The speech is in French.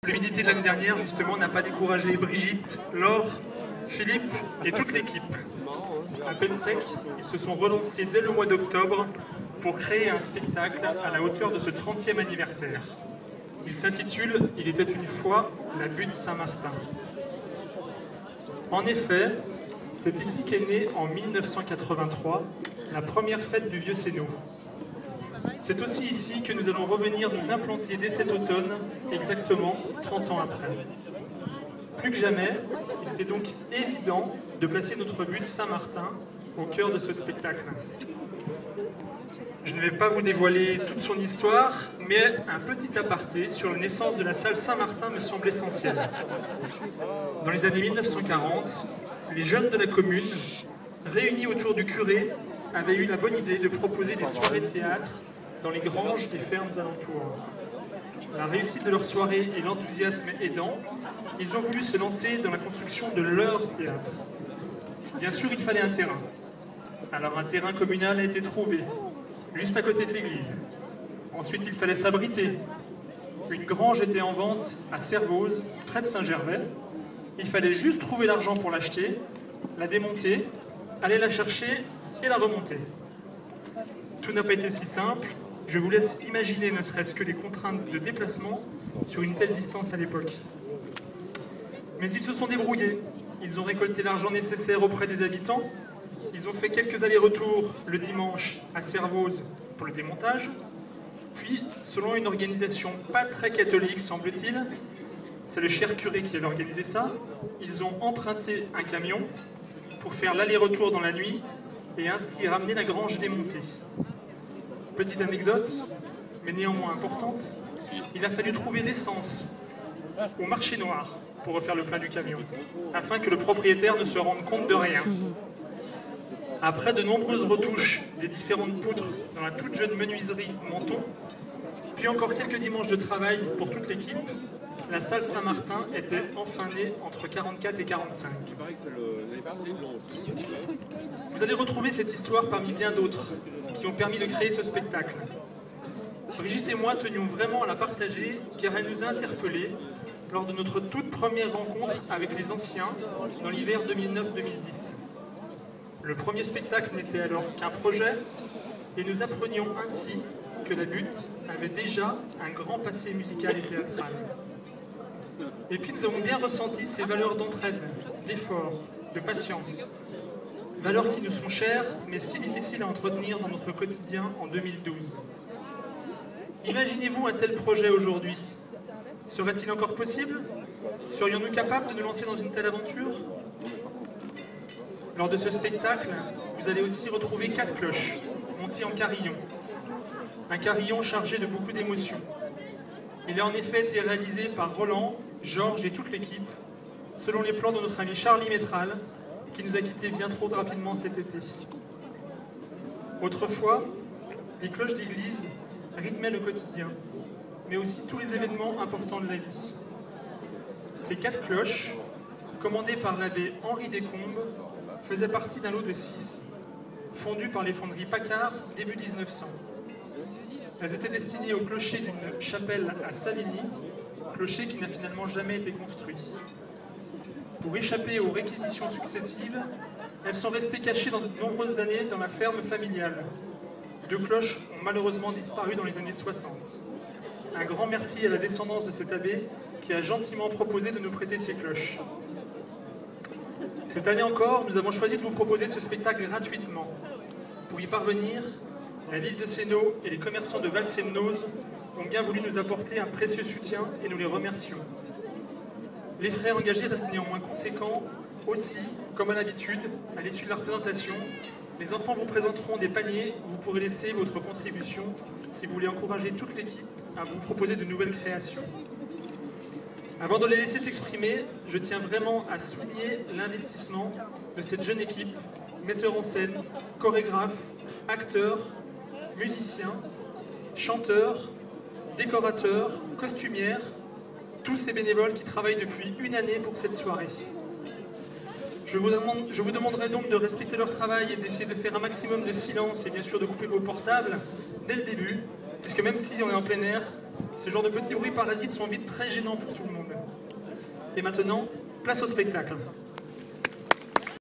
L'humidité de l'année dernière, justement, n'a pas découragé Brigitte, Laure, Philippe et toute l'équipe. À peine sec, ils se sont relancés dès le mois d'octobre pour créer un spectacle à la hauteur de ce 30e anniversaire. Il s'intitule « Il était une fois la butte Saint-Martin ». En effet, c'est ici qu'est née en 1983 la première fête du Vieux Sénaux. C'est aussi ici que nous allons revenir nous implanter dès cet automne, exactement 30 ans après. Plus que jamais, il était donc évident de placer notre butte Saint-Martin au cœur de ce spectacle. Je ne vais pas vous dévoiler toute son histoire, mais un petit aparté sur la naissance de la salle Saint-Martin me semble essentiel. Dans les années 1940, les jeunes de la commune, réunis autour du curé, avaient eu la bonne idée de proposer des soirées théâtre dans les granges des fermes alentours. La réussite de leur soirée et l'enthousiasme aidant, ils ont voulu se lancer dans la construction de leur théâtre. Bien sûr, il fallait un terrain. Alors un terrain communal a été trouvé, juste à côté de l'église. Ensuite, il fallait s'abriter. Une grange était en vente à Servoz, près de Saint-Gervais. Il fallait juste trouver l'argent pour l'acheter, la démonter, aller la chercher et la remonter. Tout n'a pas été si simple. Je vous laisse imaginer ne serait-ce que les contraintes de déplacement sur une telle distance à l'époque. Mais ils se sont débrouillés. Ils ont récolté l'argent nécessaire auprès des habitants. Ils ont fait quelques allers-retours le dimanche à Servoz pour le démontage. Puis, selon une organisation pas très catholique, semble-t-il, c'est le cher curé qui avait organisé ça, ils ont emprunté un camion pour faire l'aller-retour dans la nuit et ainsi ramener la grange démontée. Petite anecdote, mais néanmoins importante, il a fallu trouver l'essence au marché noir pour refaire le plein du camion, afin que le propriétaire ne se rende compte de rien. Après de nombreuses retouches des différentes poutres dans la toute jeune menuiserie Menton, puis encore quelques dimanches de travail pour toute l'équipe, la salle Saint-Martin était enfin née entre 44 et 45. Vous allez retrouver cette histoire parmi bien d'autres qui ont permis de créer ce spectacle. Brigitte et moi tenions vraiment à la partager car elle nous a interpellés lors de notre toute première rencontre avec les anciens dans l'hiver 2009-2010. Le premier spectacle n'était alors qu'un projet et nous apprenions ainsi que la butte avait déjà un grand passé musical et théâtral. Et puis nous avons bien ressenti ces valeurs d'entraide, d'effort, de patience. Valeurs qui nous sont chères, mais si difficiles à entretenir dans notre quotidien en 2012. Imaginez-vous un tel projet aujourd'hui. Serait-il encore possible? Serions-nous capables de nous lancer dans une telle aventure? Lors de ce spectacle, vous allez aussi retrouver 4 cloches, montées en carillon. Un carillon chargé de beaucoup d'émotions. Il a en effet été réalisé par Roland, Georges et toute l'équipe, selon les plans de notre ami Charlie Métral, qui nous a quittés bien trop rapidement cet été. Autrefois, les cloches d'église rythmaient le quotidien, mais aussi tous les événements importants de la vie. Ces 4 cloches, commandées par l'abbé Henri Descombes, faisaient partie d'un lot de 6, fondus par les fonderies Paccard début 1900. Elles étaient destinées au clocher d'une chapelle à Savigny, clocher qui n'a finalement jamais été construit. Pour échapper aux réquisitions successives, elles sont restées cachées dans de nombreuses années dans la ferme familiale. 2 cloches ont malheureusement disparu dans les années 60. Un grand merci à la descendance de cet abbé qui a gentiment proposé de nous prêter ces cloches. Cette année encore, nous avons choisi de vous proposer ce spectacle gratuitement. Pour y parvenir, la ville de Sénaux et les commerçants de Val-Sénoz ont bien voulu nous apporter un précieux soutien et nous les remercions. Les frais engagés restent néanmoins conséquents. Aussi, comme à l'habitude, à l'issue de la représentation, les enfants vous présenteront des paniers où vous pourrez laisser votre contribution si vous voulez encourager toute l'équipe à vous proposer de nouvelles créations. Avant de les laisser s'exprimer, je tiens vraiment à souligner l'investissement de cette jeune équipe, metteurs en scène, chorégraphes, acteurs, musiciens, chanteurs, décorateurs, costumières, tous ces bénévoles qui travaillent depuis une année pour cette soirée. Je vous demanderai donc de respecter leur travail et d'essayer de faire un maximum de silence et bien sûr de couper vos portables dès le début, puisque même si on est en plein air, Ces genres de petits bruits parasites sont vite très gênants pour tout le monde. Et maintenant, place au spectacle.